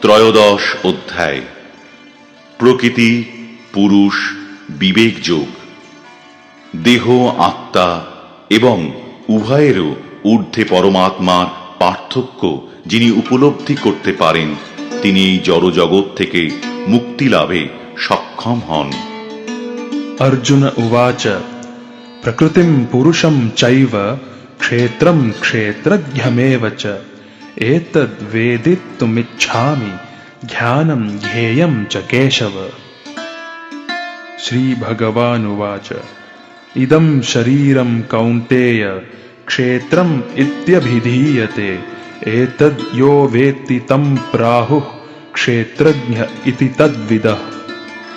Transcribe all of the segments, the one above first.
ত্রয়োদশ অধ্যায়। প্রকৃতি, পুরুষ, বিবেক যোগ। দেহ, আত্মা এবং উভয়েরও ঊর্ধ্বে পরমাত্মার পার্থক্য যিনি উপলব্ধি করতে পারেন, তিনি এই জড়জগৎ থেকে মুক্তি লাভে সক্ষম হন। अर्जुन उवाच प्रकृतिं पुरुषं चैव क्षेत्रं क्षेत्रज्ञमेव च एतद् वेदितुमिच्छामि ज्ञानं ज्ञेयं च केशव। श्रीभगवानुवाच इदं शरीरं कौन्तेय क्षेत्रम् इत्यभिधीयते एतद् यो वेत्ति तं प्राहुः क्षेत्रज्ञ इति तद्विदः।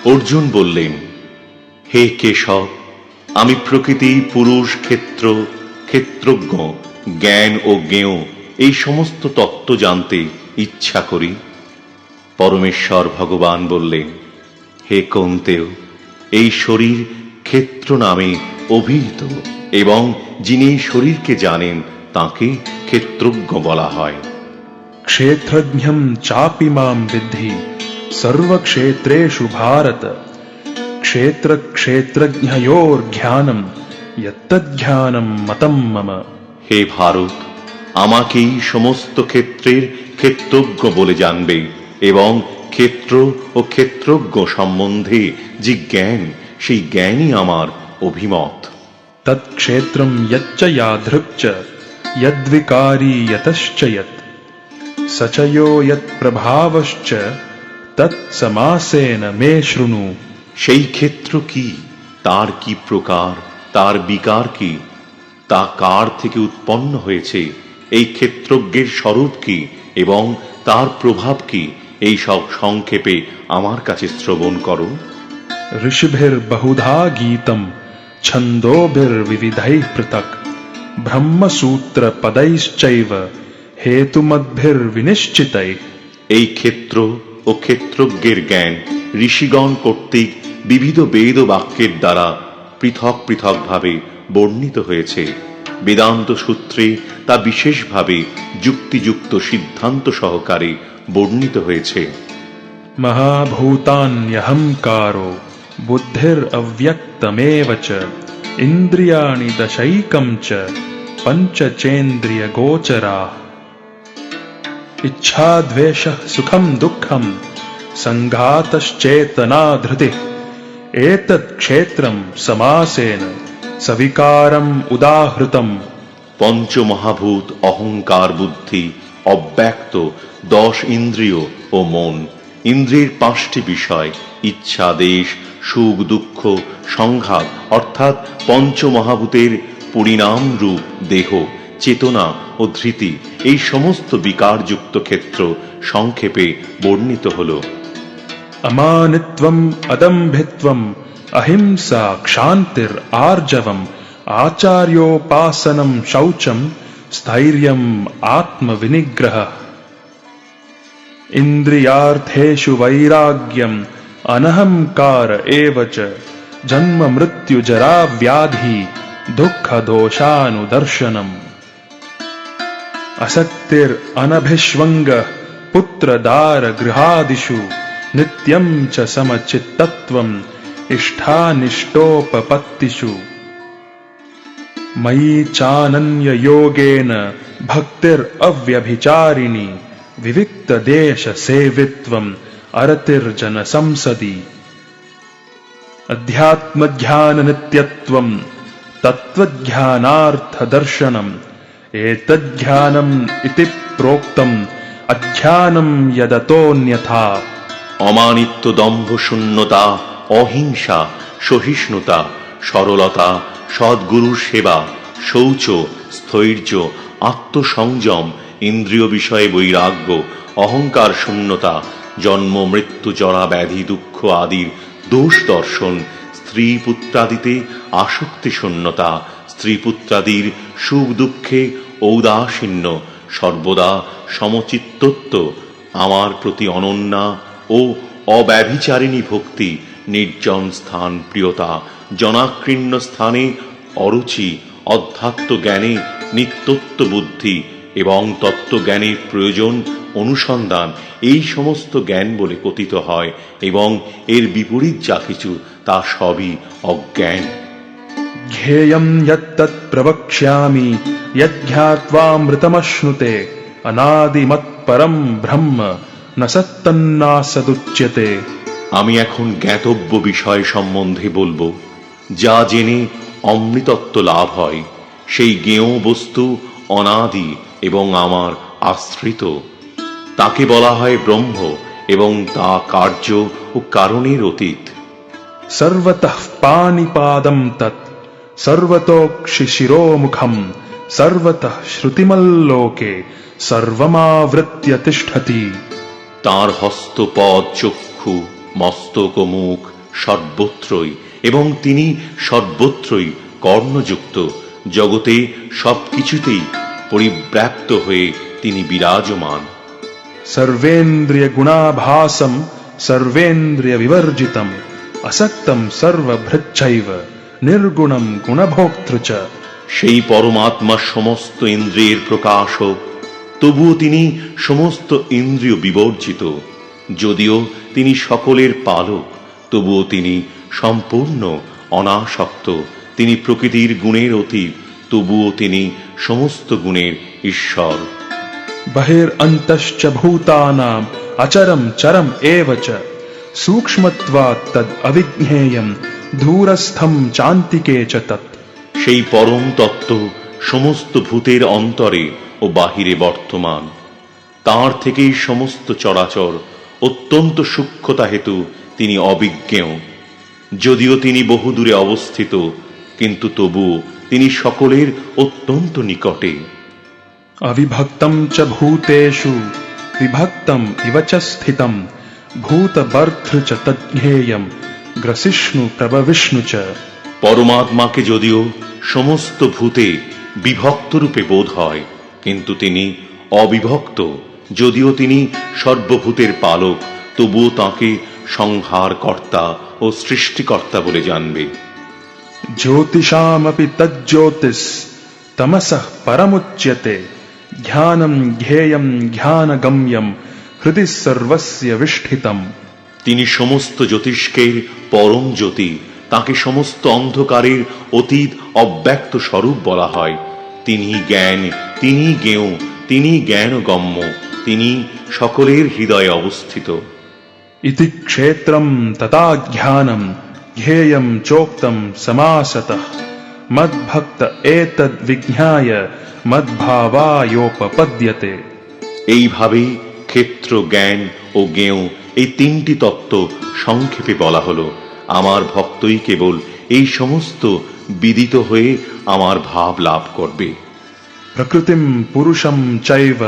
অর্জুন বললেন, হে কেশব, আমি প্রকৃতি, পুরুষ, ক্ষেত্র, ক্ষেত্রজ্ঞ, জ্ঞান ও জ্ঞেয় এই সমস্ত তত্ত্ব জানতে ইচ্ছা করি। পরমেশ্বর ভগবান বললেন, হে কৌন্তেয়, এই শরীর ক্ষেত্র নামে অভিহিত এবং যিনি এই শরীরকে জানেন তাকে ক্ষেত্রজ্ঞ বলা হয়। क्षेत्रज्ञं चापि मां विद्धि सर्वक्षेत्रेषु भारत क्षेत्र क्षेत्रज्ञयोर्ज्ञानं यत्तज्ज्ञानं मतं मम। হে ভারত, আমাকেই সমস্ত ক্ষেত্রের ক্ষেত্রজ্ঞ বলে জানবে এবং ক্ষেত্র ও ক্ষেত্রজ্ঞ সম্বন্ধে যে জ্ঞান, সেই জ্ঞানই আমার অভিমত। तत्क्षेत्रं यच्च यादृक् च यद्विकारी यतश्च यत् स च यो यत्प्रभावश्च तत्समासेन मे शृणु। সেই ক্ষেত্র কি, তার কি প্রকার, তার বিকার কি, তা কার থেকে উৎপন্ন হয়েছে, এই ক্ষেত্রজ্ঞের স্বরূপ কি এবং তার প্রভাব কি, এই সব সংক্ষেপে আমার কাছে শ্রবণ করো। ऋषिभिर्बहुधा गीतं छन्दोभिर्विविधैः पृथक् ब्रह्मसूत्रपदैश्चैव हेतुमद्भिर्विनिश्चितैः। এই ক্ষেত্র ও ক্ষেত্রজ্ঞের জ্ঞান ঋষিগণ কর্তৃক বিবিধ বেদ বাক্যের দ্বারা পৃথক পৃথক ভাবে বর্ণিত হয়েছে। বেদান্ত সূত্রে তা বিশেষভাবে যুক্তিযুক্ত সিদ্ধান্ত সহকারে বর্ণিত হয়েছে। महाभूतान्यहंकारो बुद्धिरव्यक्तमेव च इन्द्रियाणि दशैकं च पञ्चचेन्द्रियगोचराः इच्छा द्वेषः सुखं दुःखं संघातश्चेतना धृतिः एतत् क्षेत्रं समासेन सविकारम् उदाहृतम्। পঞ্চমহাভূত, অহংকার, বুদ্ধি, অব্যক্ত, 10 ইন্দ্রিয় ও মন, ইন্দ্রিয়ের 5টি বিষয়, ইচ্ছা, দেশ, সুখ, দুঃখ, সংঘাত অর্থাৎ পঞ্চমহাভূতের পরিণাম রূপ দেহ, চেতনা ও ধৃতি, এই সমস্ত বিকারযুক্ত ক্ষেত্র সংক্ষেপে বর্ণিত হল। अमानित्वम् अदम्भित्वम् अहिंसा क्षान्तिर् आर्जवम् आचार्योपासनं शौचं स्थैर्यम् आत्मविनिग्रहः इन्द्रियार्थेषु वैराग्यम् अनहंकार एव च जन्म मृत्यु जरा व्याधि दुःख दोषानुदर्शनम् असक्तिरनभिष्वङ्गः पुत्रदार गृहादिषु नित्यं च समचित्तत्वम् इष्टानिष्टोपपत्तिषु मयि चानन्ययोगेन भक्तिरव्यभिचारिणी विविक्तदेशसेवित्वम् अरतिर्जनसंसदि अध्यात्मज्ञाननित्यत्वम् तत्त्वज्ञानार्थदर्शनम् एतज्ज्ञानम् इति प्रोक्तम् अज्ञानम् यदतोऽन्यथा। অমানিত্য, দম্ভ, শূন্যতা, অহিংসা, সহিষ্ণুতা, সরলতা, সদ্গুরুর সেবা, শৌচ, স্থৈর্য, আত্মসংযম, ইন্দ্রিয় বিষয়ে বৈরাগ্য, অহংকার শূন্যতা, জন্ম মৃত্যু জরা ব্যাধি দুঃখ আদির দোষ দর্শন, স্ত্রী পুত্রাদিতে আসক্তি শূন্যতা, স্ত্রী পুত্রাদির সুখ দুঃখে ঔদাসীন্য, সর্বদা সমচিত্তত্ব, আমার প্রতি অনন্যা ও অব্যভিচারিণী ভক্তি, নির্জন স্থান প্রিয়তা, জনাকীর্ণ স্থানে অরুচি, অধ্যাত্ম জ্ঞানে নিত্যত্ব বুদ্ধি, এবং তত্ত্বজ্ঞানের প্রয়োজন অনুসন্ধান, এই সমস্ত জ্ঞান বলে কথিত হয়, এবং এর বিপরীত যা কিছু তা সবই অজ্ঞান। জ্ঞেয়ং যত্তৎ প্রবক্ষ্যামি যজ্ঞাত্বামৃতমশ্নুতে অনাদিমৎপরম ব্রহ্ম ন সত্তন্নাসদুচ্যতে। আমি এখন জ্ঞাতব্য বিষয় সম্বন্ধে বলবো, যা জেনে অমৃতত্ব লাভ হয়। সেই জ্ঞেয় বস্তু অনাদি এবং আমার আশ্রিত, তাকে বলা হয় ব্রহ্ম, এবং তা কার্য ও কারণের অতীত। সর্বতঃ পাণিপাদম তৎ সর্বতোক্ষিশিরোমুখম সর্বতঃ শ্রুতিমল্লোকে সর্বমাবৃত্য তিষ্ঠতি। তাঁর হস্তপদ চক্ষু মস্তক ও মুখ সর্বত্রই, এবং তিনি সর্বত্রই কর্ণযুক্ত। জগতে সবকিছুতেই পরিব্যাপ্ত হয়ে তিনি বিরাজমান। সর্বেন্দ্রিয় গুণাভাসম সর্বেন্দ্রিয় বিবর্জিতম আসক্তম সর্বভৃচ্ছৈব নির্গুণম গুণভোক্তৃ চ। সেই পরমাত্মা সমস্ত ইন্দ্রিয়ের প্রকাশক, তবুও তিনি সমস্ত ইন্দ্রিয় বিবর্জিত। যদিও তিনি সকলের পালক, তবুও তিনি সম্পূর্ণ অনাসক্ত। তিনি প্রকৃতির গুণের অতীত, তবুও তিনি সমস্ত গুণের ঈশ্বর। বহিরন্তশ্চ ভূতানাম অচরম চরম এব চ সূক্ষ্মত্বাৎ তদ অবিজ্ঞেয়ম দূরস্থম চান্তিকে চ তৎ। সেই পরম তত্ত্ব সমস্ত ভূতের অন্তরে ও বাহিরে বর্তমান। তাঁর থেকেই সমস্ত চরাচর। অত্যন্ত সূক্ষ্মতা হেতু তিনি অবিজ্ঞেয়। যদিও তিনি বহুদূরে অবস্থিত, কিন্তু তবুও তিনি সকলের অত্যন্ত নিকটে। অবিভক্তম চ ভূতেষু বিভক্তম ইব চ স্থিতম ভূতভর্তৃ চ তজ্ঞেয়ম গ্রসিষ্ণু প্রভবিষ্ণু চ। পরমাত্মাকে যদিও সমস্ত ভূতে বিভক্ত রূপে বোধ হয়, কিন্তু তিনি অবিভক্ত। যদিও তিনি সর্বভূতের পালক, তবুও তাঁকে সংহারকর্তা ও সৃষ্টিকর্তা বলে জানবে। জ্যোতিষামপি তজ্জ্যোতিষ তমসঃ পরমুচ্যতে জ্ঞানম জ্ঞেয়ম জ্ঞানগম্যম হৃদি সর্বস্য বিষ্ঠিতম। তিনি সমস্ত জ্যোতিষ্কের পরম জ্যোতি। তাকে সমস্ত অন্ধকারের অতীত অব্যক্ত স্বরূপ বলা হয়। তিনি জ্ঞান, তিনি জ্ঞেয়, তিনি জ্ঞানগম্য, তিনি সকলের হৃদয়ে অবস্থিত। ইতি ক্ষেত্রম তথা জ্ঞানম জ্ঞেয়ম চোক্তম সমাসতঃ মদ্ভক্ত এতদ্ বিজ্ঞায় মদ্ভাবায়োপপদ্যতে। এইভাবেই ক্ষেত্র, জ্ঞান ও জ্ঞেয়, এই তিনটি তত্ত্ব সংক্ষেপে বলা হলো। আমার ভক্তই কেবল এই সমস্ত বিদিত হয়ে আমার ভাব লাভ করবে। প্রকৃতিম পুরুষম চৈব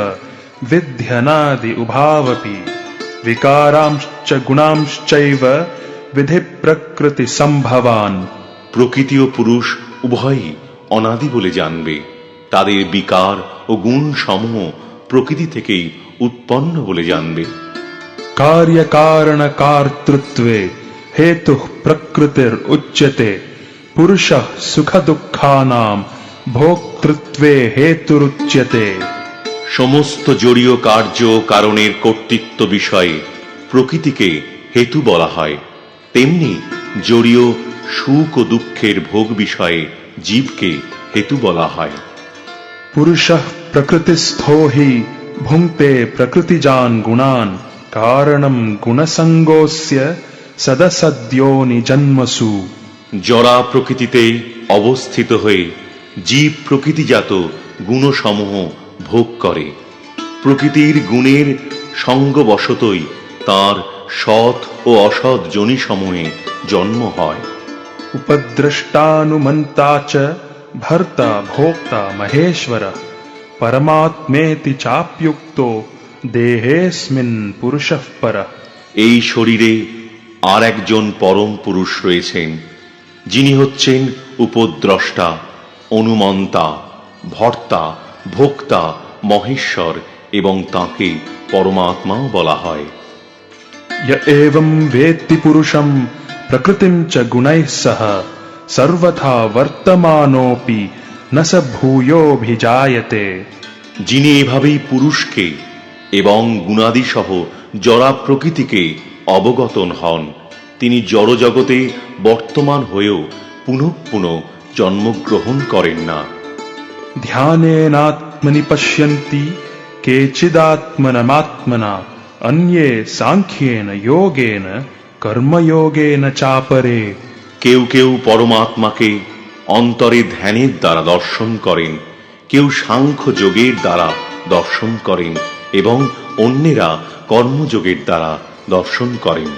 বিধ্যনাদি উভাবপি বিকারাংশ্চ গুণাংশ্চৈব বিধি প্রকৃতি সম্ভবান। প্রকৃতি ও পুরুষ উভয়ই অনাদি বলে জানবে। তাদের বিকার ও গুণ সমূহ প্রকৃতি থেকেই উৎপন্ন বলে জানবে। কার্য কারণ কর্তৃত্বে হেতু প্রকৃতির উচ্যতে পুরুষঃ সুখ দুঃখানাম ভোক্তৃত্বে হেতুরুচ্যতে। সমস্ত জড়ীয় কার্য কারণের কর্তৃত্ব বিষয়ে প্রকৃতিকে হেতু বলা হয়, তেমনি জড়ীয় সুখ ও দুঃখের ভোগ বিষয়ে জীবকে হেতু বলা হয়। পুরুষঃ প্রকৃতিস্থো হি ভুঙ্ক্তে প্রকৃতিজান গুণান কারণম গুণসঙ্গোস্য সদসদ্যোনি জন্মসু। জড়া প্রকৃতিতে অবস্থিত হয়ে জীব প্রকৃতিজাত গুণসমূহ ভোগ করে। প্রকৃতির গুণের সঙ্গবশতই তাঁর সৎ ও অসৎ যোনিসমূহে জন্ম হয়। উপদ্রষ্টানুমন্তা চ ভর্তা ভোক্তা মহেশ্বর পরমাত্মেতি চাপ্যুক্তো দেহেস্মিন পুরুষঃ পরঃ। এই শরীরে আর একজন পরম পুরুষ রয়েছেন, যিনি হচ্ছেন উপদ্রষ্টা, অনুমন্তা, ভর্তা, ভোক্তা, মহেশ্বর, এবং তাঁকে পরমাত্মাও বলা হয়। य एवं वेत्ति पुरुषं प्रकृतिं च गुणैः सह सर्वथा वर्तमानोऽपि न स भूयोऽभिजायते। যিনি এভাবেই পুরুষকে এবং গুণাদিসহ জড়া প্রকৃতিকে অবগতন হন, তিনি জড়জগতে বর্তমান হয়েও পুনঃ পুনঃ জন্মগ্রহণ করেন না। ध्यानेनात्मनि पश्यन्ति केचिदात्मनमात्मना अन्ये सांख्येन योगेन कर्मयोगेन चापरे। কেউ কেউ পরমাত্মাকে অন্তরে ধ্যানের দ্বারা দর্শন করেন, কেউ সাংখ্য যোগের দ্বারা দর্শন করেন এবং অন্যেরা কর্মযোগের দ্বারা দর্শন করেন।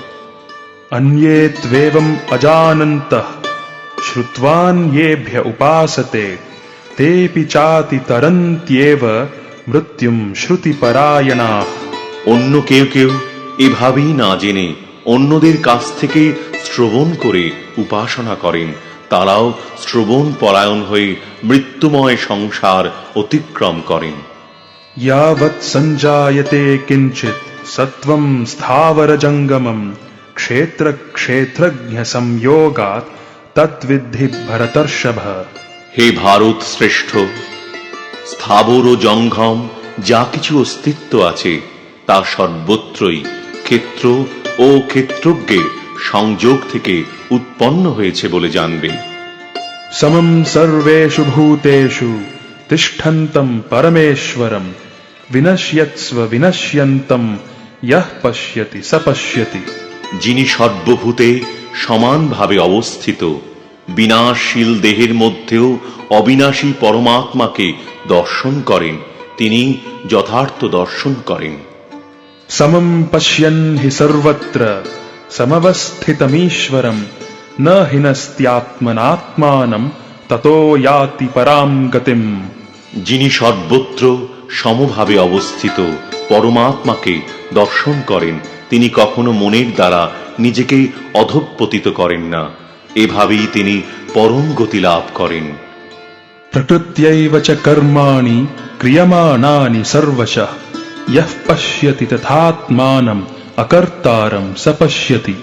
अन्ये त्वेवम् अजानन्तः श्रुत्वान्येभ्य उपासते तेऽपि चाति तरन्त्येव मृत्युं श्रुतिपरायणाः। অন্য কেউ কেউ এভাবেই না জেনে অন্যদের কাছ থেকে শ্রবণ করে উপাসনা করেন, তারাও শ্রবণ পরায়ণ হয়ে মৃত্যুময় সংসার অতিক্রম করেন। यावत् सञ्जायते किञ्चित् सत्त्वं स्थावरजङ्गमं क्षेत्रक्षेत्रज्ञ संयोगात् तद्विद्धि भरतर्षभ। হে ভারত শ্রেষ্ঠ, স্থাবর ও জঙ্গম যা কিছু অস্তিত্ব আছে তা সর্বত্রই ক্ষেত্র ও ক্ষেত্রজ্ঞের সংযোগ থেকে উৎপন্ন হয়েছে বলে জানবে। समं सर्वेषु भूतेषु तिष्ठन्तं परमेश्वरं विनश्यत्स्व विनश्यन्तं यः पश्यति स पश्यति। যিনি সর্বভূতে সমানভাবে অবস্থিত, বিনাশশীল দেহের মধ্যেও অবিনাশী পরমাত্মাকে দর্শন করেন, তিনি যথার্থ দর্শন করেন। समं पश्यन् हि सर्वत्र समवस्थितमीश्वरं न हिनस्त्यात्मनात्मानं ततो याति परां गतिम्। যিনি সর্বত্র সমভাবে অবস্থিত পরমাত্মাকে দর্শন করেন, তিনি কখনো মনের দ্বারা নিজেকে অধঃপতিত করেন না, এভাবেই তিনি পরম গতি লাভ করেন। प्रकृत्यैव च कर्माणि क्रियमाणानि सर्वशः यः पश्यति तथात्मानम् अकर्तारं स पश्यति।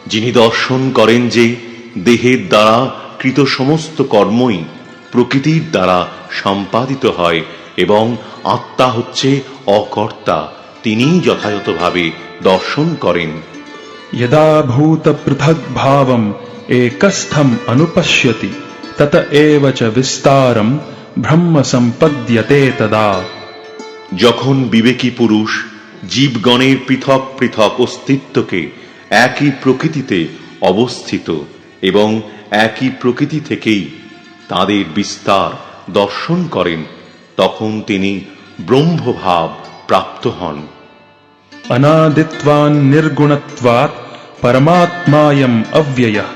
যিনি দর্শন করেন যে দেহের দ্বারা কৃত সমস্ত কর্মই প্রকৃতির দ্বারা সম্পাদিত হয় এবং আত্মা হচ্ছে অকর্তা, তিনিই যথাযথভাবে দর্শন করেন। यदा भूतपृथग्भावम् एकस्थम् अनुपश्यति तत एव च विस्तारम् ब्रह्म सम्पद्यते तदा। যখন বিবেকী পুরুষ জীবগণের পৃথক পৃথক অস্তিত্বকে একই প্রকৃতিতে অবস্থিত এবং একই প্রকৃতি থেকেই তাদের বিস্তার দর্শন করেন, তখন তিনি ব্রহ্মভাব প্রাপ্ত হন। अनादित्वान् निर्गुणत्वात् परमात्मायम् अव्ययः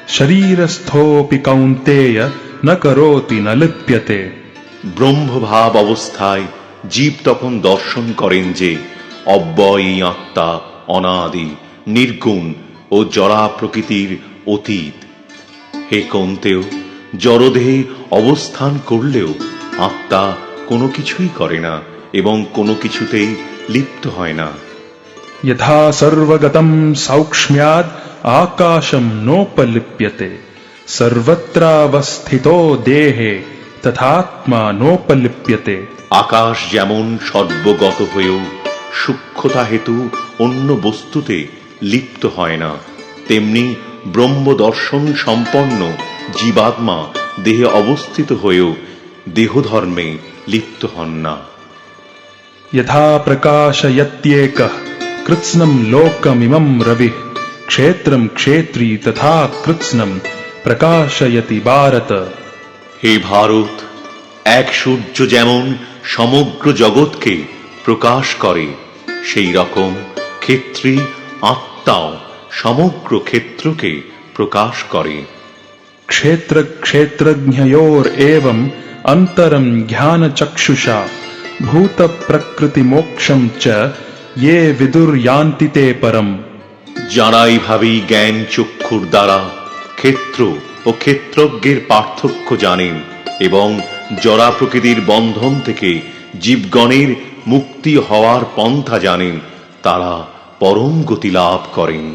शरीरस्थोऽपि कौन्तेय न करोति न लिप्यते। ব্রহ্মভাব অবস্থায় জীব তখন দর্শন করেন যে অব্যয়ী আত্মা অনাদি নির্গুণ ও জড়া প্রকৃতির অতীত। হে কৌন্তেয়, জড়দেহে অবস্থান করলেও আত্মা কোনো কিছুই করে না এবং কোনো কিছুতেই লিপ্ত হয় না। यथा सर्वगतं सौक्ष्म्याद् आकाशं नोपलिप्यते सर्वत्रावस्थितो देहे तथात्मा नोपलिप्यते। আকাশ যেমন সর্বগত হয়েও সূক্ষ্মতা হেতু অন্য বস্তুতে লিপ্ত হয় না, তেমনি ব্রহ্মদর্শন সম্পন্ন জীবাত্মা দেহে অবস্থিত হয়েও দেহধর্মে লিপ্ত হন না। यथा प्रकाशयत्येकः कृत्स्नं लोकमिमं रविः क्षेत्रं क्षेत्री तथा कृत्स्नं प्रकाशयति भारत। হে ভারত, এক সূর্য যেমন সমগ্র জগৎকে প্রকাশ করে, সেই রকম ক্ষেত্রী আত্মাও সমগ্র ক্ষেত্রকে প্রকাশ করে। क्षेत्र क्षेत्रज्ञयोरेवम् अन्तरं ज्ञानचक्षुषा भूत प्रकृति मोक्षं च ये विदुर्यान्ति ते परम्। যারা এইভাবেই জ্ঞান চক্ষুর দ্বারা ক্ষেত্র ও ক্ষেত্রজ্ঞের পার্থক্য জানেন এবং জড়া প্রকৃতির বন্ধন থেকে জীবগণের মুক্তি হওয়ার পন্থা জানেন, তারা পরম গতি লাভ করেন।